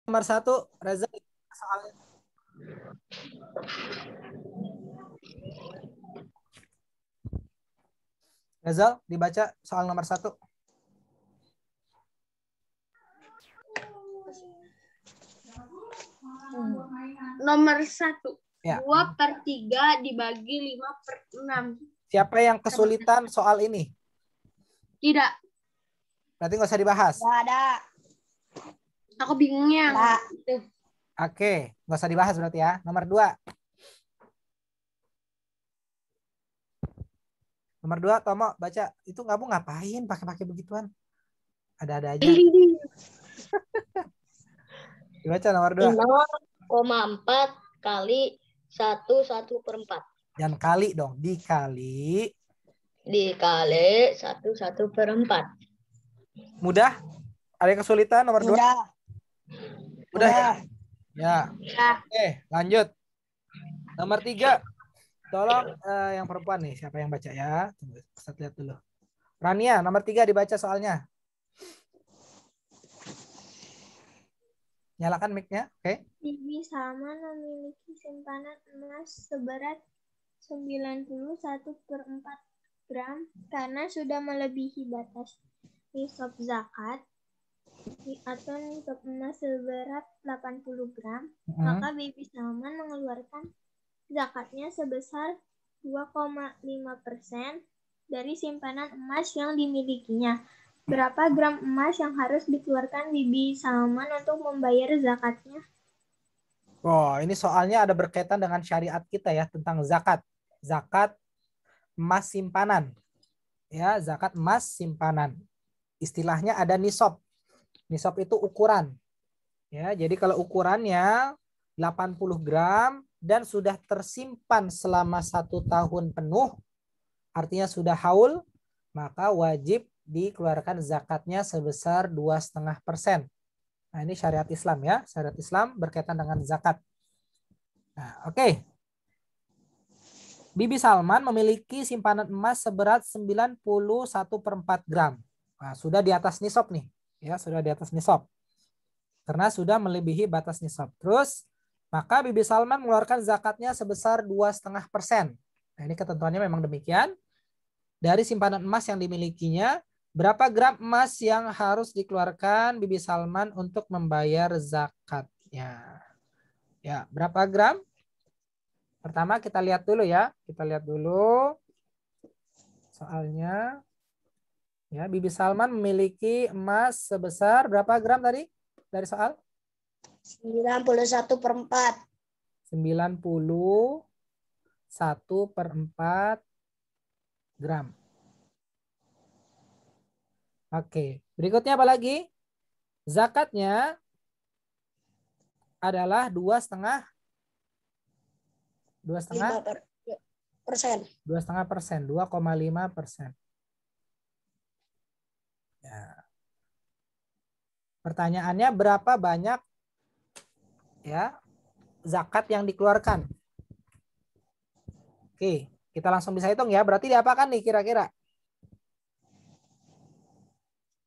nomor 1, Reza, soalnya. Reza, dibaca soal nomor 1. Nomor 1. Ya. 2/3 dibagi 5/6. Siapa yang kesulitan soal ini? Tidak. Berarti nggak usah dibahas. Nggak ada. Aku bingungnya. Oke, nggak usah dibahas berarti ya. Nomor 2. Nomor 2, Tomo, baca. Itu kamu ngapain pakai begituan? Ada-ada aja. Dibaca nomor 2. 0,4 kali 1/4. Jangan kali dong, dikali. Dikali 1/4. Mudah? Ada yang kesulitan nomor 2? Mudah ya? Ya. Oke, lanjut. Nomor 3. Tolong yang perempuan nih, siapa yang baca ya? Tunggu, saya lihat dulu. Rania, nomor 3 dibaca soalnya. Nyalakan mic-nya, oke. Bibi Salman memiliki simpanan emas seberat 91/4 gram karena sudah melebihi batas nisab zakat atau nisab emas seberat 80 gram, maka Bibi Salman mengeluarkan zakatnya sebesar 2,5% dari simpanan emas yang dimilikinya. Berapa gram emas yang harus dikeluarkan Bibi Salman untuk membayar zakatnya? Oh, ini soalnya ada berkaitan dengan syariat kita ya tentang zakat. Zakat emas simpanan. Ya, zakat emas simpanan. Istilahnya ada nisab. Nisab itu ukuran. Ya, jadi kalau ukurannya 80 gram dan sudah tersimpan selama 1 tahun penuh, artinya sudah haul, maka wajib dikeluarkan zakatnya sebesar 2,5%. Nah, ini syariat Islam ya. Syariat Islam berkaitan dengan zakat. Nah, oke. Bibi Salman memiliki simpanan emas seberat 91/4 gram. Nah, sudah di atas nisab nih. Ya, sudah di atas nisab. Karena sudah melebihi batas nisab. Terus, maka Bibi Salman mengeluarkan zakatnya sebesar 2,5%. Nah, ini ketentuannya memang demikian. Dari simpanan emas yang dimilikinya, berapa gram emas yang harus dikeluarkan Bibi Salman untuk membayar zakatnya? Ya, berapa gram? Pertama kita lihat dulu ya. Kita lihat dulu soalnya. Ya, Bibi Salman memiliki emas sebesar berapa gram tadi? Dari soal? 91/4. 91/4 gram. Oke, berikutnya apa lagi? Zakatnya adalah 2,5%. 2,5%. Ya. Pertanyaannya berapa banyak ya zakat yang dikeluarkan? Oke, kita langsung bisa hitung ya. Berarti diapakan nih kira-kira?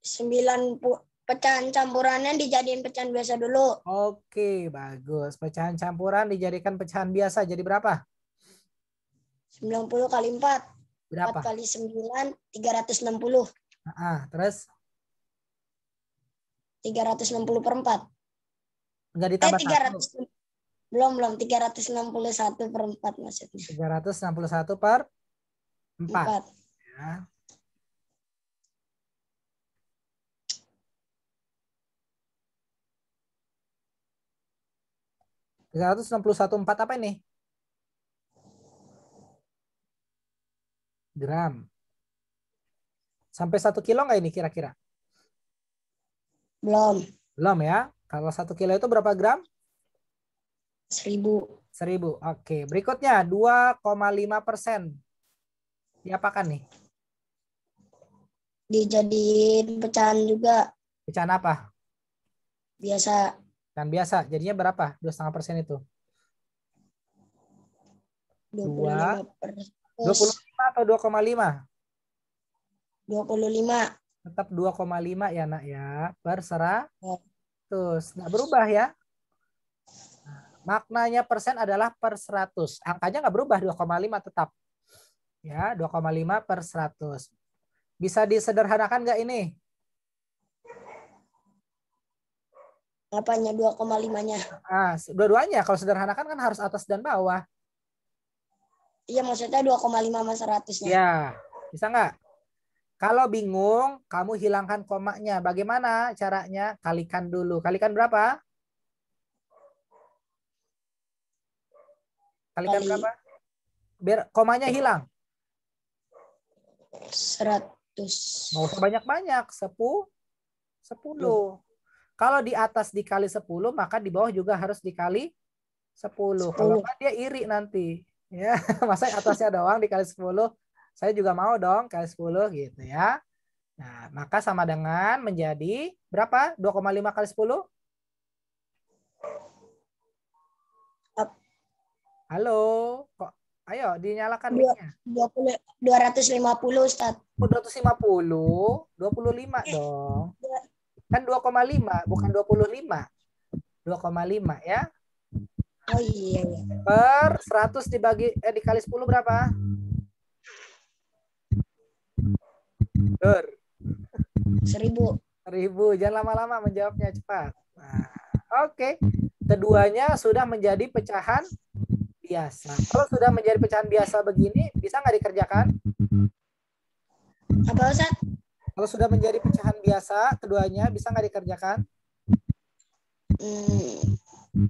90 pecahan campurannya dijadiin pecahan biasa dulu. Oke, bagus. Pecahan campuran dijadikan pecahan biasa. Jadi berapa? 90 kali 4. Berapa? 4 kali 9, 360. Terus? 360/4. Enggak ditambah 300. Belum. 361/4 maksudnya. 361/4. Ya. (361/4) apa ini? Gram. Sampai 1 kilo nggak ini kira-kira? Belum. Belum ya. Kalau 1 kilo itu berapa gram? 1000. 1000. Oke. Berikutnya 2,5%. Diapakan nih? Dijadiin pecahan juga. Pecahan apa? Biasa. Pecahan biasa. Jadinya berapa? 2,5% itu? 25 atau 2,5? 25. Tetap 2,5 ya nak ya. Terserah. 100. Nggak berubah ya. Maknanya persen adalah per 100. Angkanya nggak berubah, 2,5 tetap. Ya, 2,5 per 100. Bisa disederhanakan nggak ini? Apanya 2,5-nya? Ah, dua-duanya. Kalau sederhanakan kan harus atas dan bawah. Iya, maksudnya 2,5 sama 100-nya. Ya, bisa nggak? Kalau bingung, kamu hilangkan komanya. Bagaimana caranya? Kalikan dulu. Kalikan berapa? Kalikan Kali berapa? Biar komanya hilang. 100. Mau banyak-banyak. 10. Kalau di atas dikali 10, maka di bawah juga harus dikali 10. Kalau 10. enggak dia iri nanti. Ya, masa atasnya doang dikali 10. Saya juga mau dong kali 10 gitu ya. Nah, maka sama dengan menjadi berapa? 2,5 kali 10? Halo, kok ayo dinyalakan mic-nya. 250, Ustaz. 250, 25 dong. Kan 2,5 bukan 25. 2,5 ya. Oh iya, iya. Per 100 dikali 10 berapa? Dur. 1000. 1000. Jangan lama-lama menjawabnya, cepat. Nah, oke. Keduanya sudah menjadi pecahan biasa. Kalau sudah menjadi pecahan biasa begini, bisa nggak dikerjakan? Apa, Ustaz? Kalau sudah menjadi pecahan biasa, keduanya bisa nggak dikerjakan?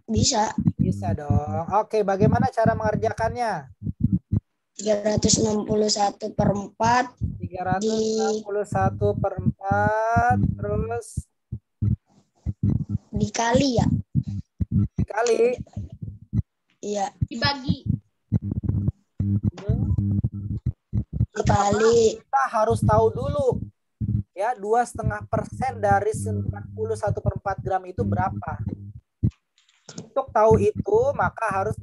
Bisa. Bisa dong. Oke, bagaimana cara mengerjakannya? 361 per 4. 361 per 4, terus Dikali ya? dikali. Iya. Dibagi. Dikali. Kita harus tahu dulu ya 2,5% dari 41 per 4 gram itu berapa. Untuk tahu itu maka harus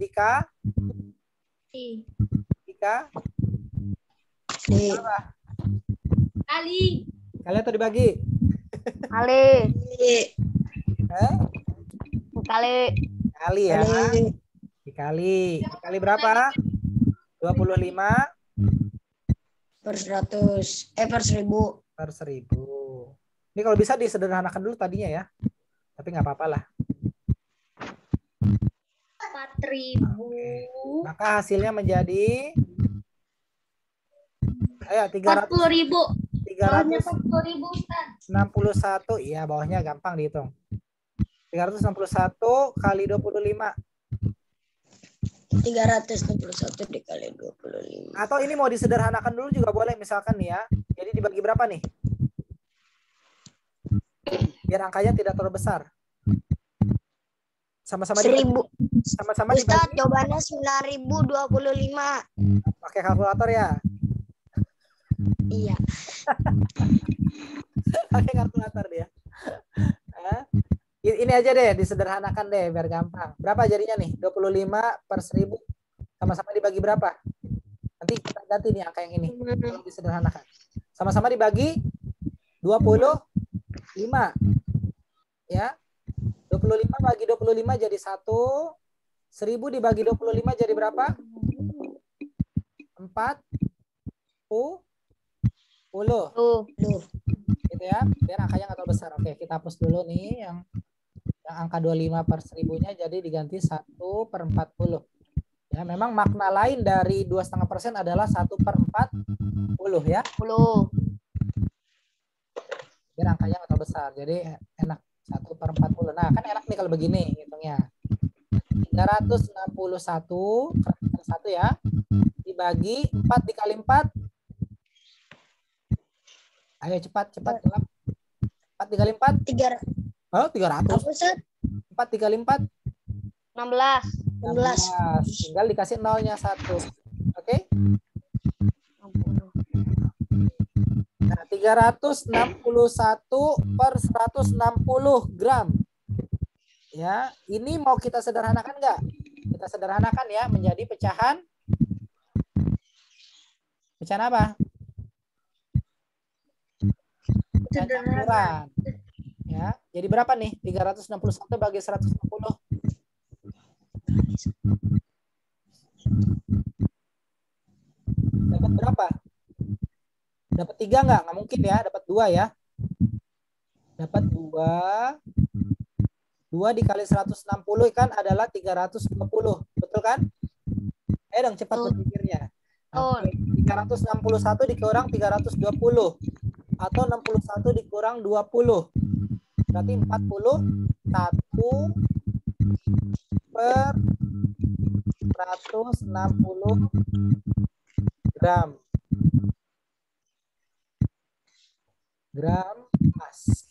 Kali. kali atau dibagi? Kali. Kali ya. Dikali berapa? 25 per 100. Per 1000. per 1000. Ini kalau bisa disederhanakan dulu tadinya ya. Tapi nggak apa-apa lah. 4.000. Maka hasilnya menjadi 40.000. 361. Iya, bawahnya gampang dihitung. 361 kali 25. 361 dikali 25. Atau ini mau disederhanakan dulu juga boleh misalkan nih ya. Jadi dibagi berapa nih? Biar angkanya tidak terlalu besar. Sama-sama dibagi. Sama-sama Ustaz, dibagi. jawabannya 9.025. Pakai kalkulator ya. Iya. Pakai kalkulator dia. Ini aja deh, disederhanakan deh biar gampang. Berapa jadinya nih? 25 per 1000. Sama-sama dibagi berapa? Nanti kita ganti nih angka yang ini. Kalau disederhanakan. Sama-sama dibagi 25. Ya. 25 bagi 25 jadi 1. 1000 dibagi 25 jadi berapa? 40. Gitu ya. Biar angkanya nggak terlalu besar. Oke, kita hapus dulu nih yang angka 25 per 1000-nya jadi diganti 1 per 40. Ya, memang makna lain dari 2,5% adalah 1 per 40 ya. 10. Biar angkanya nggak terlalu besar. Jadi enak 1 per 40. Nah, kan enak nih kalau begini hitungnya. 361 per 1 ya. Dibagi 4 dikali 4. Ayo cepat jawab. 4 dikali 4. 300. Apa, Ustaz? 4 dikali 4. 16. 16. Tinggal dikasih nolnya 1. Oke? Nah, 361 per 160 gram. Ya, ini mau kita sederhanakan nggak? Kita sederhanakan ya menjadi pecahan. Pecahan apa? Pecahan campuran. Ya, jadi berapa nih? 361 bagi 160. Dapat berapa? Dapat 3 nggak? Nggak mungkin ya. Dapat 2 ya. Dapat 2. 2 dikali 160 kan adalah 320. Betul kan? Dong cepat berpikirnya. Betul. 361 dikurang 320. Atau 61 dikurang 20. Berarti 41 per 160 gram. Gram emas.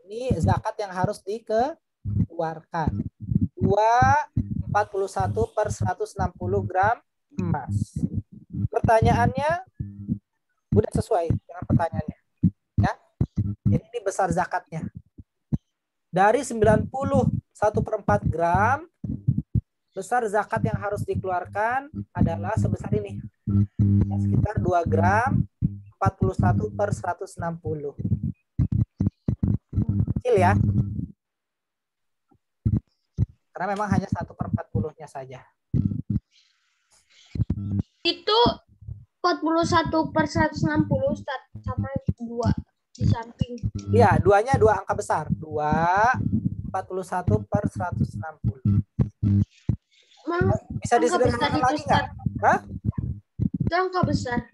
Ini zakat yang harus dikeluarkan. 41 per 160 gram emas. Pertanyaannya udah sesuai dengan pertanyaannya. Ya. Jadi ini besar zakatnya. Dari 91/4 gram, besar zakat yang harus dikeluarkan adalah sebesar ini. Ya, sekitar 2 gram 41 per 160. Kecil ya. Karena memang hanya 1/40-nya saja. Itu 41 per 160 Ustaz, sama 2 di samping. Iya, duanya 2 angka besar. 41 per 160. Bisa disederhanakan lagi nggak? Hah? Itu angka besar.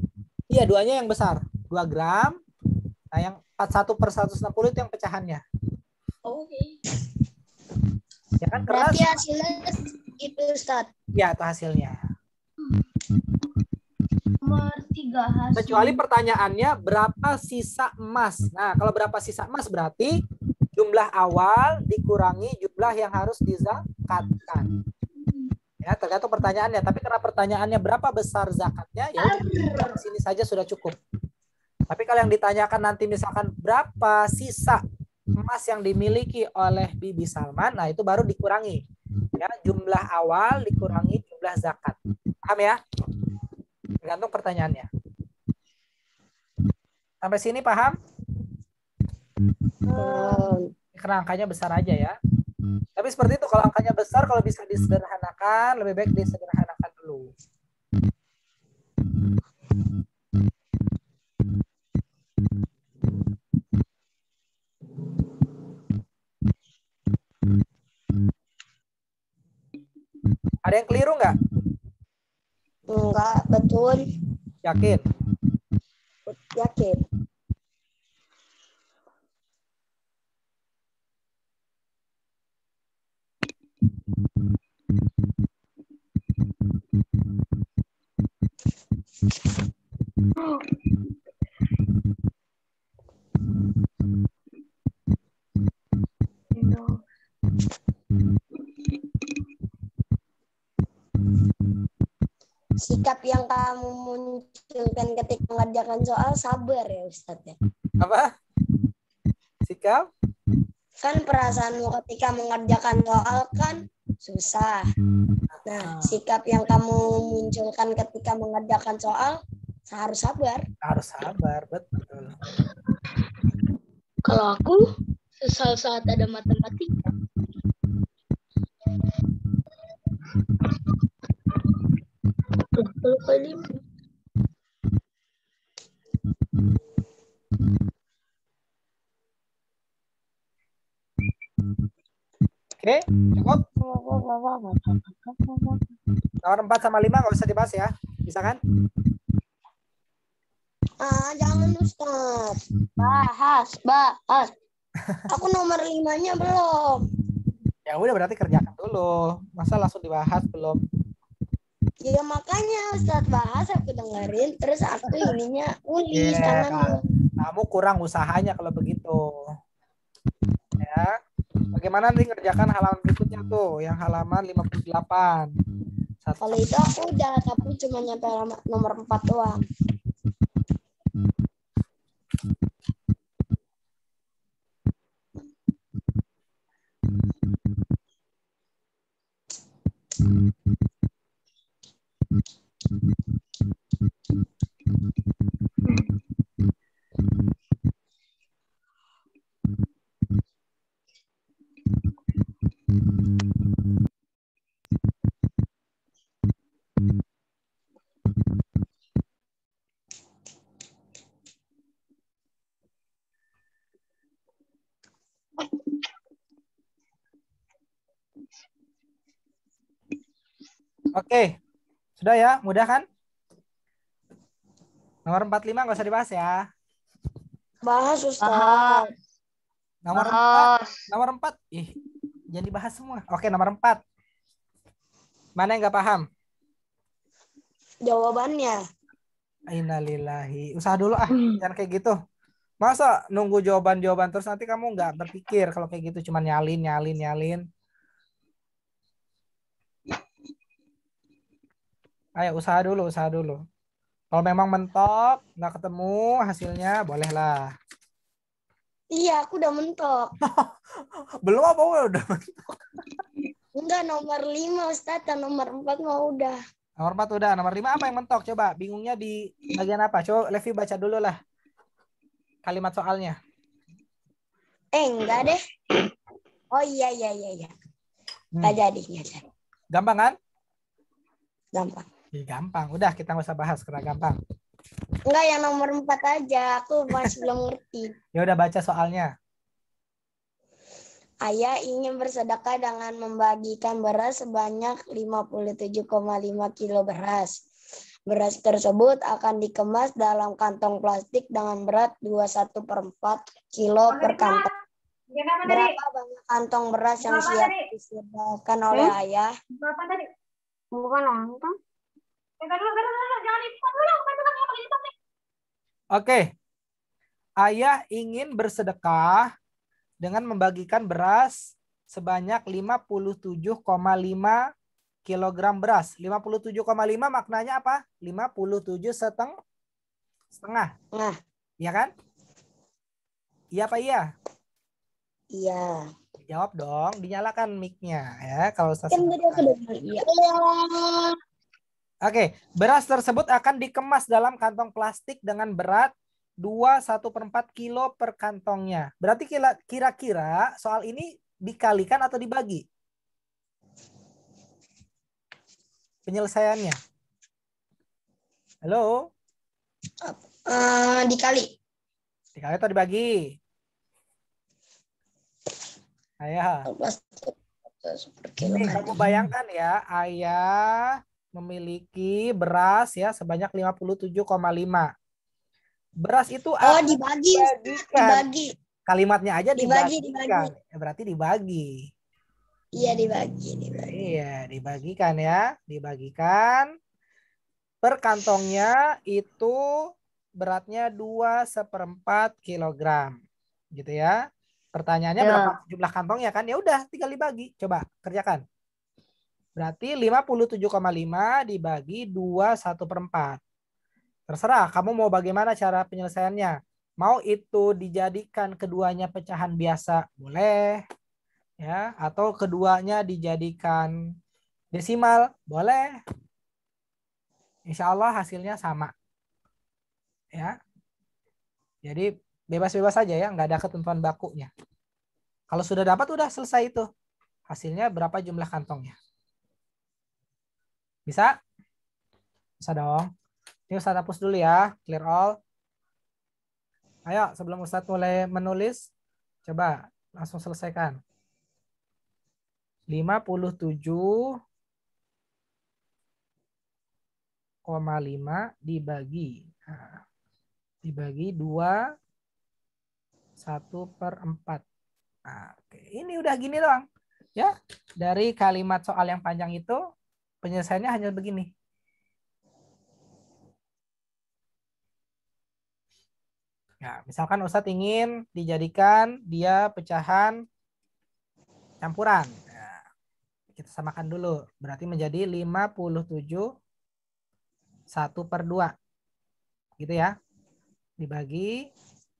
Iya, duanya yang besar. 2 gram. Nah, yang 41 per 160 itu yang pecahannya. Oke. Ya kan? Karena Berarti hasilnya itu Ustaz. ya, itu hasilnya. Nomor 3 hasil. Kecuali pertanyaannya berapa sisa emas. Nah, kalau berapa sisa emas berarti jumlah awal dikurangi jumlah yang harus dizakatkan. Ya, tergantung pertanyaannya. Tapi karena pertanyaannya berapa besar zakatnya, ya udah, di sini saja sudah cukup. Tapi kalau yang ditanyakan nanti misalkan berapa sisa emas yang dimiliki oleh Bibi Salman, nah itu baru dikurangi. Ya, jumlah awal dikurangi jumlah zakat. Paham ya? Tergantung pertanyaannya. Sampai sini paham? Karena angkanya besar aja ya. Tapi seperti itu, kalau angkanya besar, kalau bisa disederhanakan, lebih baik disederhanakan dulu. Ada yang keliru nggak? Enggak, betul. Yakin? Yakin. Sikap yang kamu munculkan ketika mengerjakan soal sabar ya Ustadz ya. Apa? Sikap? Kan perasaanmu ketika mengerjakan soal kan susah. Nah, sikap yang kamu munculkan ketika mengerjakan soal harus sabar. Harus sabar, betul. Kalau aku sesal saat ada matematika. Oke, cukup? Nomor 4 sama 5 nggak usah dibahas ya. Bisa kan? Jangan Ustadz. Bahas. Aku nomor 5-nya belum. Ya udah, berarti kerjakan dulu. Masa langsung dibahas belum? Ya makanya Ustadz bahas, aku dengerin, terus aku ininya tulis tangannya. Kamu kurang usahanya kalau begitu. Ya. Bagaimana nih ngerjakan halaman berikutnya tuh, yang halaman 58. Kalau itu aku udah, tapi cuma nyampe nomor 4 doang. Oke, sudah ya, mudah kan? Nomor 45 nggak usah dibahas ya. Bahas Ustaz. Bahas. Nomor 4, Bahas. nomor 4, jangan dibahas semua. Oke, nomor 4. Mana yang nggak paham? Jawabannya. Innalillahi. Usaha dulu jangan kayak gitu. Masa nunggu jawaban-jawaban terus nanti kamu nggak berpikir kalau kayak gitu cuma nyalin. Ayo usaha dulu. Kalau memang mentok nggak ketemu hasilnya bolehlah. Iya, aku udah mentok. Belum apa udah? Enggak, nomor 5 Ustaz, nomor 4 mau udah. Nomor 4 udah, nomor 5 apa yang mentok? Coba bingungnya di bagian apa? Coba Levi baca dulu lah kalimat soalnya. Enggak deh. Oh iya. Nggak jadi. Gampang kan? Gampang. Gampang. Udah kita nggak usah bahas karena gampang. Enggak, yang nomor 4 aja. Aku masih belum ngerti. Ya udah baca soalnya. Ayah ingin bersedekah dengan membagikan beras sebanyak 57,5 kilo beras. Beras tersebut akan dikemas dalam kantong plastik dengan berat 21/4 kilo per kantong. Berapa banyak kantong beras yang siap disediakan oleh ayah? Berapa tadi? Bukan nonton. Oke. Ayah ingin bersedekah dengan membagikan beras sebanyak 57,5 kilogram beras. 57,5 maknanya apa? 57 setengah. Nah, Iya kan? Iya apa iya? iya. Jawab dong, dinyalakan mic-nya ya kalau Ustaz. Kan tadi aku udah bilang iya. Oke, beras tersebut akan dikemas dalam kantong plastik dengan berat 21/4 kilo per kantongnya. Berarti kira-kira soal ini dikalikan atau dibagi? Penyelesaiannya. Halo? Dikali. Dikali atau dibagi? Ayah. Nih, kamu bayangkan ya, ayah memiliki beras ya sebanyak 57,5. Beras itu Dibagi. dibagikan. Dibagi. Kalimatnya aja Dibagi. dibagikan. Berarti dibagi. Iya, dibagi. Iya, dibagikan ya. Dibagikan. Per kantongnya itu beratnya 2/4 kilogram. Gitu ya. Pertanyaannya berapa jumlah kantongnya kan? Ya udah, tinggal dibagi. Coba kerjakan. Berarti 57,5 dibagi 21/4. Terserah kamu mau bagaimana cara penyelesaiannya. Mau itu dijadikan keduanya pecahan biasa, boleh. Ya, atau keduanya dijadikan desimal, boleh. Insya Allah hasilnya sama. Ya. Jadi bebas-bebas saja ya, nggak ada ketentuan bakunya. Kalau sudah dapat udah selesai itu. Hasilnya berapa jumlah kantongnya. Bisa? Bisa dong. Ini Ustadz hapus dulu ya, clear all. Ayo sebelum Ustadz mulai menulis, coba langsung selesaikan. 57,5 dibagi. Nah, dibagi 2, 1/4. Nah, oke. Ini udah gini doang. Ya, dari kalimat soal yang panjang itu, penyelesaiannya hanya begini. Nah, misalkan Ustadz ingin dijadikan dia pecahan campuran. Nah, kita samakan dulu. Berarti menjadi 57 1/2. Gitu ya. Dibagi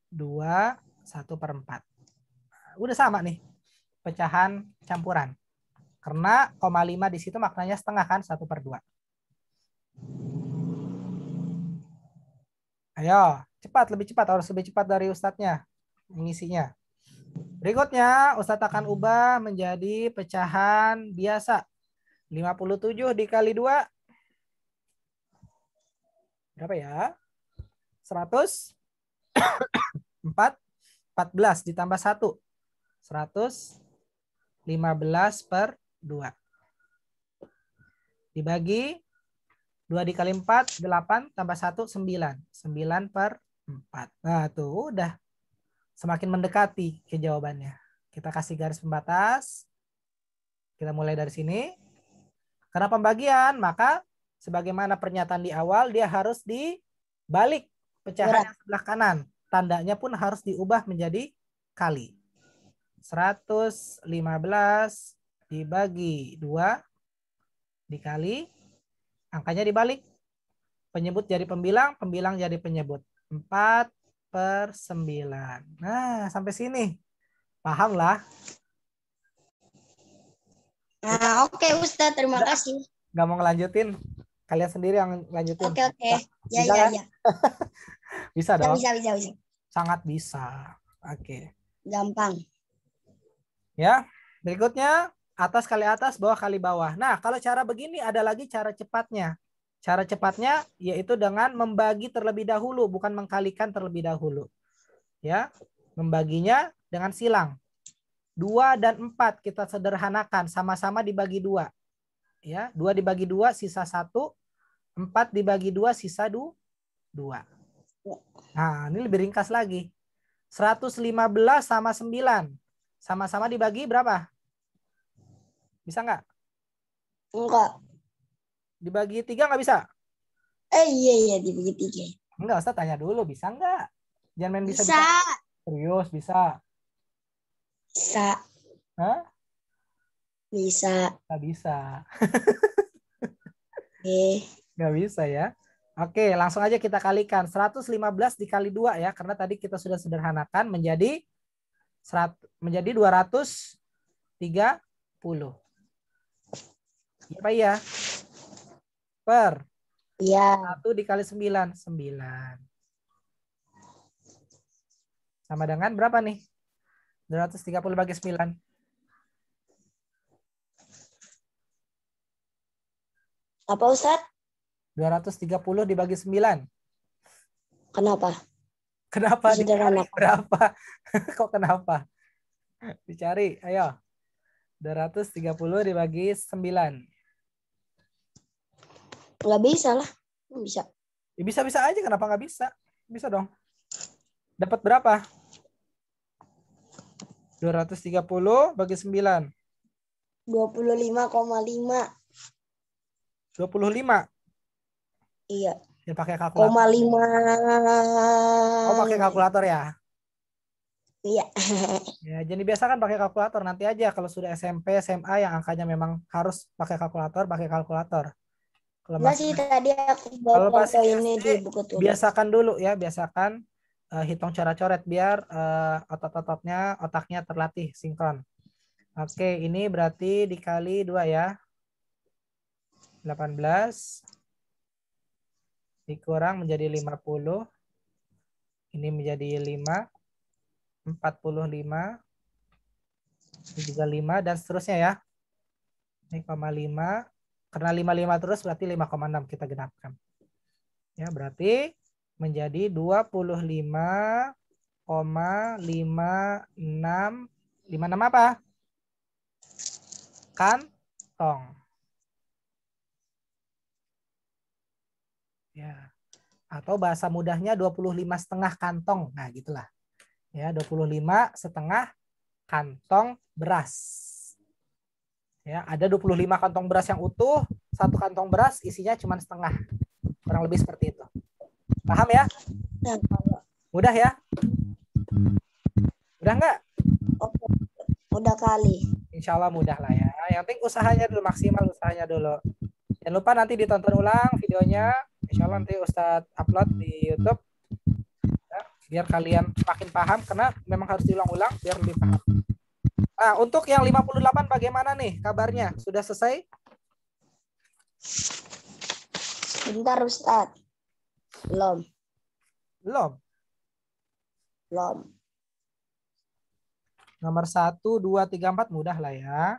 2 1/4. Nah, udah sama nih. Pecahan campuran. Karena 0,5 di situ maknanya setengah kan 1/2. Ayo, cepat, lebih cepat. Harus lebih cepat dari Ustadznya mengisinya. Berikutnya, Ustadz akan ubah menjadi pecahan biasa. 57 dikali 2. Berapa ya? 100. 14 ditambah 1. 115 per 2. Dibagi 2 dikali 4, 8 tambah 1, 9. 9 per 4. Nah, tuh udah semakin mendekati ke jawabannya. Kita kasih garis pembatas. Kita mulai dari sini. Karena pembagian, maka sebagaimana pernyataan di awal, dia harus dibalik pecahan yang sebelah kanan. Tandanya pun harus diubah menjadi kali. 115 dibagi 2 dikali, angkanya dibalik. Penyebut jadi pembilang, pembilang jadi penyebut. 4 per 9. Nah, sampai sini. Paham lah? Nah, oke Ustadz, terima kasih. Nggak mau ngelanjutin? Kalian sendiri yang lanjutin. Oke. Ya, Bisa ya, kan? ya. Bisa dong? Bisa. Sangat bisa. Oke. Gampang. Ya, berikutnya atas kali atas, bawah kali bawah. Nah, kalau cara begini ada lagi cara cepatnya. Cara cepatnya yaitu dengan membagi terlebih dahulu, bukan mengkalikan terlebih dahulu. Ya, membaginya dengan silang. 2 dan 4 kita sederhanakan, sama-sama dibagi 2. Ya, 2 dibagi 2 sisa 1, 4 dibagi 2 sisa 2. Nah, ini lebih ringkas lagi. 115 sama 9. Sama-sama dibagi berapa? Bisa nggak? Enggak. Dibagi 3 nggak bisa? Iya, dibagi 3. Enggak, Ustaz tanya dulu, bisa nggak? Jangan main bisa. Serius, bisa. Bisa. Hah? Bisa. Nggak bisa. Nggak bisa ya. Oke, langsung aja kita kalikan. 115 dikali 2 ya, karena tadi kita sudah sederhanakan menjadi 230. Iya Pak ya? Per. Iya. 1 dikali 9. 9. Sama dengan berapa nih? 230 bagi 9. Apa Ustadz? 230 dibagi 9. Kenapa? Kenapa? Sederhana. Berapa? Kok kenapa? Dicari, ayo. 230 dibagi 9. Nggak bisa lah. Bisa. Ya, bisa-bisa aja, kenapa nggak bisa? Bisa dong. Dapat berapa? 230 bagi 9. 25,5. 25. Iya. Ya pakai kalkulator. 0,5. Oh, pakai kalkulator ya? Iya. Ya, jadi biasakan pakai kalkulator. Nanti aja kalau sudah SMP, SMA yang angkanya memang harus pakai kalkulator, pakai kalkulator. Kalau Masih masih tadi aku kalau baca masih ini SD, di buku tulis. biasakan dulu ya, biasakan hitung cara coret biar otaknya terlatih sinkron. Oke, ini berarti dikali 2 ya. 18 dikurang menjadi 50. Ini menjadi 5. 45. Ini juga 5 dan seterusnya ya. Ini 5. Karena 55 terus berarti 5,6 kita genapkan. Ya, berarti menjadi 25,56. 56 apa? Kantong. Ya. Atau bahasa mudahnya 25,5 kantong. Nah, gitulah. Ya, 25,5 kantong beras. Ya, ada 25 kantong beras yang utuh, 1 kantong beras isinya cuma setengah. Kurang lebih seperti itu. Paham ya? Mudah ya? Udah nggak? Udah kali. Insya Allah mudah lah ya. Yang penting usahanya dulu, maksimal usahanya dulu. Jangan lupa nanti ditonton ulang videonya. Insya Allah nanti Ustadz upload di YouTube. Ya, biar kalian makin paham, karena memang harus diulang-ulang biar lebih paham. Nah, untuk yang 58 bagaimana nih kabarnya? Sudah selesai? Bentar Ustadz. Belum. Belum. Nomor 1, 2, 3, 4 mudah lah ya.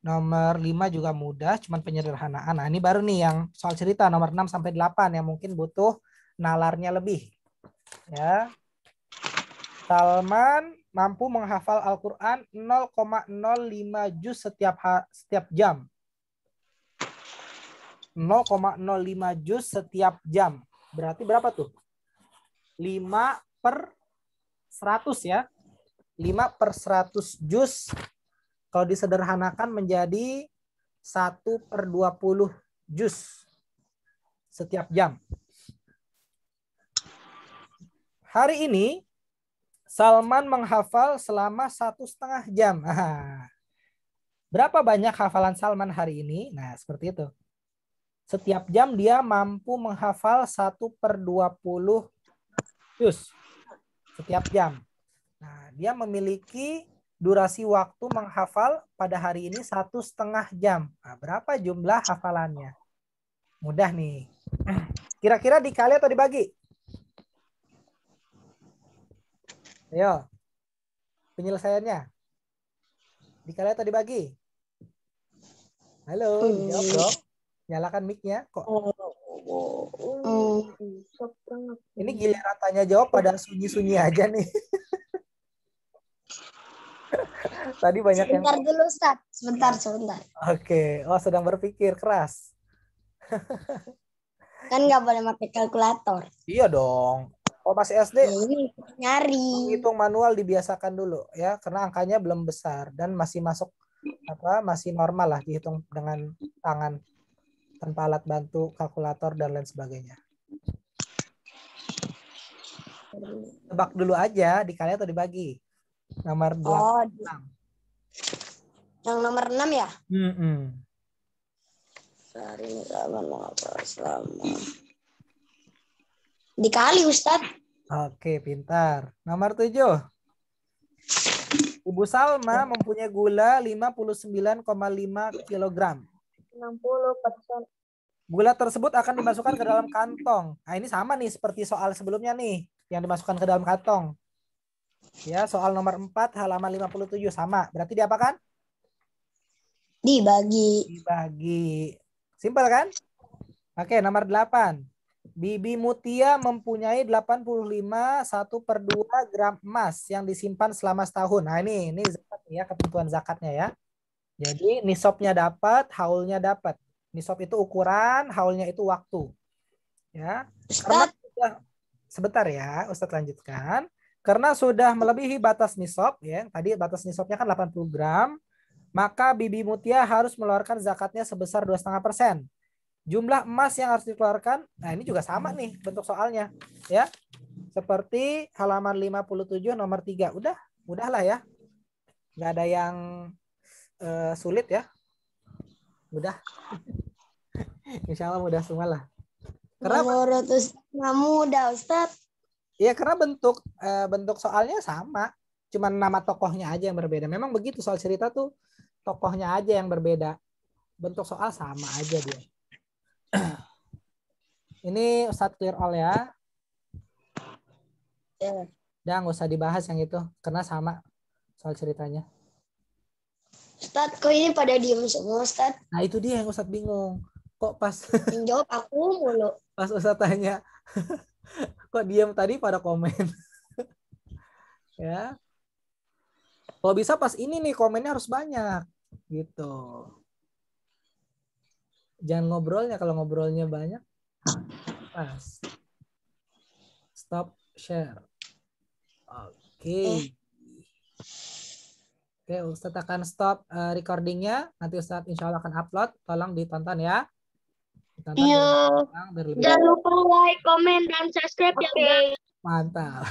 Nomor 5 juga mudah, cuman penyederhanaan. Nah, ini baru nih yang soal cerita nomor 6 sampai 8 yang mungkin butuh nalarnya lebih. Ya. Salman mampu menghafal Al-Qur'an 0,05 juz setiap jam. 0,05 juz setiap jam. Berarti berapa tuh? 5/100 ya. 5/100 juz. Kalau disederhanakan menjadi 1/20 juz setiap jam. Hari ini Salman menghafal selama 1,5 jam. Berapa banyak hafalan Salman hari ini? Nah, seperti itu. Setiap jam dia mampu menghafal 1/20 juz setiap jam. Nah, dia memiliki durasi waktu menghafal pada hari ini 1,5 jam. Nah, berapa jumlah hafalannya? Mudah nih. Kira-kira dikali atau dibagi? Ayo. Penyelesaiannya. Dikali atau dibagi? Halo, jawab dong. Nyalakan mic-nya. Kok ini giliran tanya jawab pada sunyi-sunyi aja nih. Tadi banyak yang... Sebentar dulu, Ustaz. Sebentar. Oke. Oh, sedang berpikir keras. Kan nggak boleh pakai kalkulator. Iya dong. Oh, masih SD, Ini nyari. hitung manual dibiasakan dulu ya, karena angkanya belum besar dan masih masuk masih normal lah dihitung dengan tangan tanpa alat bantu kalkulator dan lain sebagainya. Tebak dulu aja, dikali atau dibagi. Nomor 8. Oh, yang nomor 6 ya? Hari ini selama. Dikali, Ustaz. Oke, pintar. Nomor 7. Ibu Salma mempunyai gula 59,5 kg. 60%. Gula tersebut akan dimasukkan ke dalam kantong. Nah, ini sama nih seperti soal sebelumnya nih, yang dimasukkan ke dalam kantong. Ya, soal nomor 4 halaman 57 sama. Berarti diapakan? Dibagi. Simpel kan? Oke, nomor 8. Bibi Mutia mempunyai 85 1/2 gram emas yang disimpan selama setahun. Nah, ini zakat ya, ketentuan zakatnya ya. Jadi nisabnya dapat, haulnya dapat. Nisab itu ukuran, haulnya itu waktu. Ya. Karena sebentar ya, Ustadz lanjutkan. Karena sudah melebihi batas nisab ya. Tadi batas nisabnya kan 80 gram, maka Bibi Mutia harus mengeluarkan zakatnya sebesar 2,5%. Jumlah emas yang harus dikeluarkan, nah ini juga sama nih bentuk soalnya. Ya, seperti halaman 57 nomor 3. Udahlah ya. Nggak ada yang sulit ya. Mudah. Insya Allah mudah semua lah. Karena menurut Ustaz mudah, Ustaz. Iya, karena bentuk soalnya sama. Cuman nama tokohnya aja yang berbeda. Memang begitu soal cerita tuh, tokohnya aja yang berbeda. Bentuk soal sama aja dia. Ini Ustadz clear all ya. Udah nggak usah dibahas yang itu, karena sama soal ceritanya. Ustadz, kok ini pada diem semua, Ustadz? Nah, itu dia yang Ustadz bingung. Kok pas yang jawab aku mulu. Pas Ustadz tanya, kok diam tadi pada komen. Ya. Kalau bisa pas ini nih komennya harus banyak gitu. Jangan ngobrolnya, kalau ngobrolnya banyak pas. Stop share. Oke. Oke, Ustadz akan stop recordingnya. Nanti Ustadz insya Allah akan upload. Tolong ditonton ya. Iya. Jangan lupa like, komen, dan subscribe ya. Mantap.